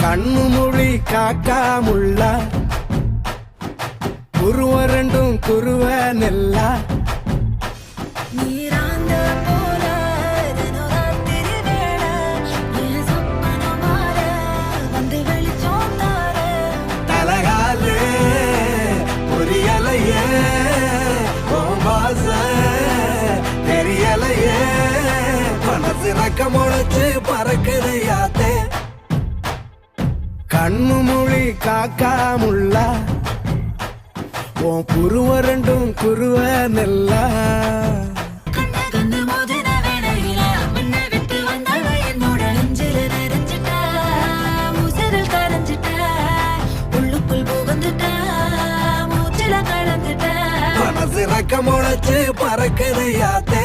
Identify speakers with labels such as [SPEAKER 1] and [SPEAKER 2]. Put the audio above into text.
[SPEAKER 1] கண்ணு மொழி காக்கா முள்ளா குருவ ரெண்டும் குருவ நெல்லா தலகாலே பொரியலையே தெரியலையே மனசு ரக்க முளைச்சு பறக்குதையாத்தே கண்ணு மொழி காக்கா முள்ளா உன் குருவ ரெண்டும் குருவ நெல்லா மனசு ரக்க முளைச்சு பறக்குதையாத்தே